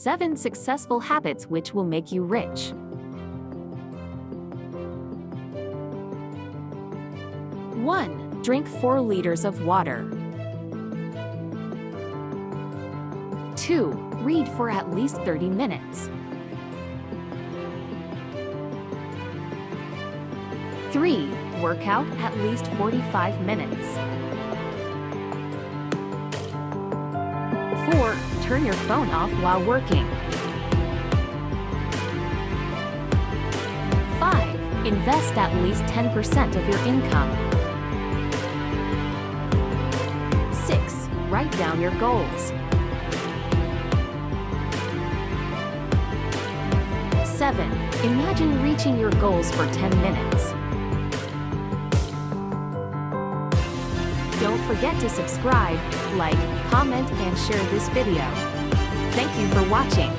7 successful habits which will make you rich. 1. Drink 4 liters of water. 2. Read for at least 30 minutes. 3. Work out at least 45 minutes. 4. Turn your phone off while working. 5. Invest at least 10% of your income. 6. Write down your goals. 7. Imagine reaching your goals for 10 minutes. Don't forget to subscribe, like, comment, and share this video. Thank you for watching.